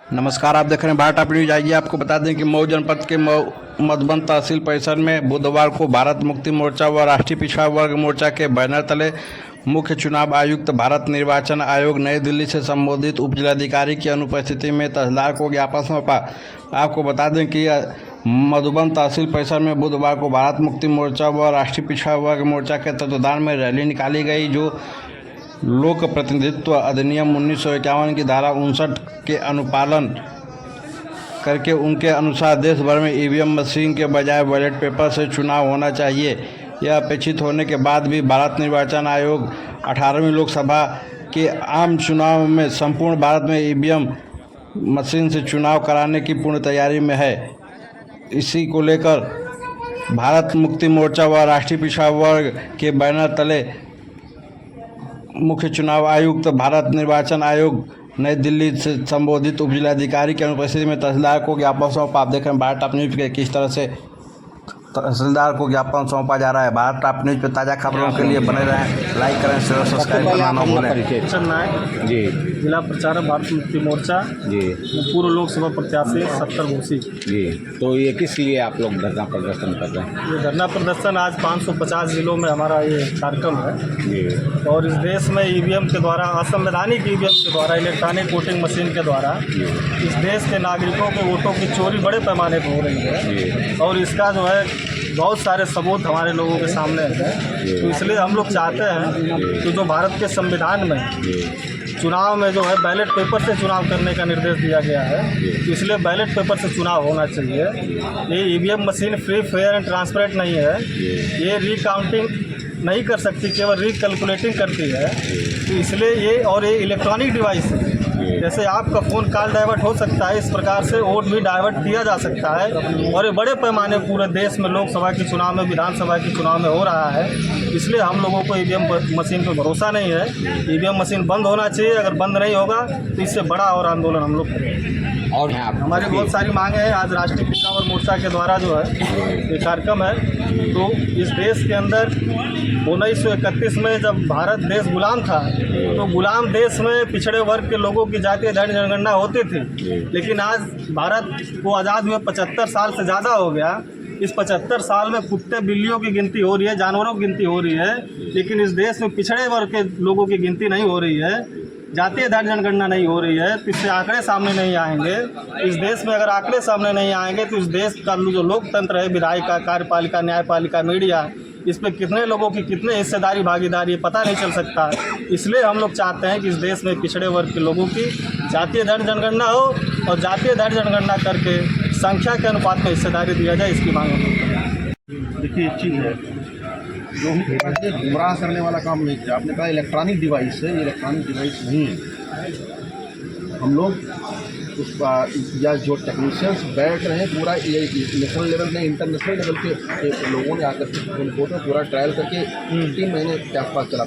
नमस्कार, आप देख रहे हैं भारत टॉप न्यूज। आइए आपको बता दें कि मऊ जनपद के मधुबन तहसील परिसर में बुधवार को भारत मुक्ति मोर्चा व राष्ट्रीय पिछड़ा वर्ग मोर्चा के बैनर तले मुख्य चुनाव आयुक्त भारत निर्वाचन आयोग नई दिल्ली से संबोधित उप जिलाधिकारी की अनुपस्थिति में तहसीलदार को ज्ञापन सौंपा। आपको बता दें कि मधुबन तहसील परिसर में बुधवार को भारत मुक्ति मोर्चा व राष्ट्रीय पिछड़ा वर्ग मोर्चा के तत्वाधान में रैली निकाली गई, जो लोक प्रतिनिधित्व अधिनियम 1951 की धारा 59 के अनुपालन करके उनके अनुसार देश भर में ईवीएम मशीन के बजाय बैलेट पेपर से चुनाव होना चाहिए। यह अपेक्षित होने के बाद भी भारत निर्वाचन आयोग 18वीं लोकसभा के आम चुनाव में संपूर्ण भारत में ईवीएम मशीन से चुनाव कराने की पूर्ण तैयारी में है। इसी को लेकर भारत मुक्ति मोर्चा व राष्ट्रीय पिछड़ा वर्ग के बैनर तले मुख्य चुनाव आयुक्त भारत निर्वाचन आयोग नई दिल्ली से संबोधित उप जिलाधिकारी की अनुपस्थिति में तहसीलदार को ज्ञापन सौंपा। आप देख रहे हैं भारत टॉप न्यूज के किस तरह से तहसीलदार को ज्ञापन सौंपा जा रहा है। भारत टॉप न्यूज पे ताज़ा खबरों के लिए बने रहें, लाइक करें, शेयर सब्सक्राइब करना न भूलें। जी, जिला प्रचारक भारत मुक्ति मोर्चा जी, पूर्व लोकसभा प्रत्याशी 70 भूसी। जी। तो ये किस लिए आप लोग धरना प्रदर्शन कर रहे हैं? ये धरना प्रदर्शन आज 550 जिलों में हमारा ये कार्यक्रम है। जी, और इस देश में ईवीएम के द्वारा, असंवैधानिक ईवीएम के द्वारा, इलेक्ट्रॉनिक वोटिंग मशीन के द्वारा इस देश के नागरिकों के वोटों की चोरी बड़े पैमाने पर हो रही है। और इसका जो है बहुत सारे सबूत हमारे लोगों के सामने हैं। तो इसलिए हम लोग चाहते हैं कि जो भारत के संविधान में चुनाव में जो है बैलेट पेपर से चुनाव करने का निर्देश दिया गया है, इसलिए बैलेट पेपर से चुनाव होना चाहिए। ये EVM machine free, fair and transparent नहीं है। ये रिकाउंटिंग नहीं कर सकती, केवल रिकैलकुलेटिंग करती है। तो इसलिए ये इलेक्ट्रॉनिक डिवाइस है। जैसे आपका फ़ोन कॉल डाइवर्ट हो सकता है, इस प्रकार से वोट भी डाइवर्ट किया जा सकता है। और ये बड़े पैमाने पूरे देश में लोकसभा के चुनाव में, विधानसभा के चुनाव में हो रहा है। इसलिए हम लोगों को ईवीएम मशीन पर भरोसा नहीं है। ईवीएम मशीन बंद होना चाहिए। अगर बंद नहीं होगा तो इससे बड़ा और आंदोलन हम लोग करेंगे। और हमारी बहुत सारी मांगे हैं। आज राष्ट्रीय पिछड़ा वर्ग मोर्चा के द्वारा जो है ये कार्यक्रम है। तो इस देश के अंदर 1931 में जब भारत देश गुलाम था, तो गुलाम देश में पिछड़े वर्ग के लोगों की जातीय जनगणना होती थी। लेकिन आज भारत को आज़ाद हुए 75 साल से ज़्यादा हो गया। इस 75 साल में कुत्ते बिल्लियों की गिनती हो रही है, जानवरों की गिनती हो रही है, लेकिन इस देश में पिछड़े वर्ग के लोगों की गिनती नहीं हो रही है, जातीय जनगणना नहीं हो रही है। तो इससे आंकड़े सामने नहीं आएंगे। इस देश में अगर आंकड़े सामने नहीं आएंगे तो इस देश का जो लोकतंत्र है, विधायिका, कार्यपालिका, न्यायपालिका, मीडिया, इस पर कितने लोगों की कितने हिस्सेदारी, भागीदारी पता नहीं चल सकता। इसलिए हम लोग चाहते हैं कि इस देश में पिछड़े वर्ग के लोगों की जातीय जनगणना हो और जातीय जनगणना करके संख्या के अनुपात में हिस्सेदारी दिया जाए, इसकी मांग हम लोग करें। देखिए, एक चीज़ है जो गुमराह करने वाला काम नहीं किया। आपने कहा इलेक्ट्रॉनिक डिवाइस है, ये इलेक्ट्रॉनिक डिवाइस नहीं है। हम लोग उसका या जो टेक्नीशियंस बैठ रहे हैं, पूरा ये नेशनल लेवल में, इंटरनेशनल लेवल के लोगों ने आकर के उनको पूरा ट्रायल करके 3 महीने के आसपास चला।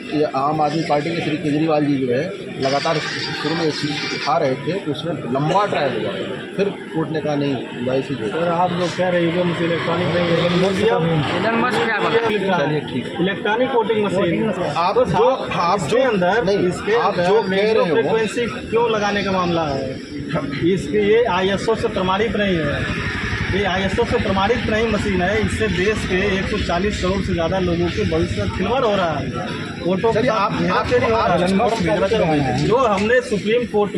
ये आम आदमी पार्टी के श्री केजरीवाल जी जो है लगातार शुरू में इस चीज़ उठा रहे थे, तो उसमें लंबा ट्रायल हुआ। फिर कोर्ट ने कहा नहीं, डिवाइस ही सर आप लोग कह रहे हैं इलेक्ट्रॉनिक नहीं है, चलिए ठीक है। इलेक्ट्रॉनिक वोटिंग मशीन आप जो अंदर नहीं, इसके आप जो कह रहे हो फ्रीक्वेंसी क्यों लगाने का मामला है, इसके ये ISO से प्रमाणित नहीं है। ये ISO से प्रमाणित नहीं मशीन है। इससे देश के 140 करोड़ से ज़्यादा लोगों के भविष्य खिलवाड़ हो रहा है। वोटों चलिए, आप जो हमने सुप्रीम कोर्ट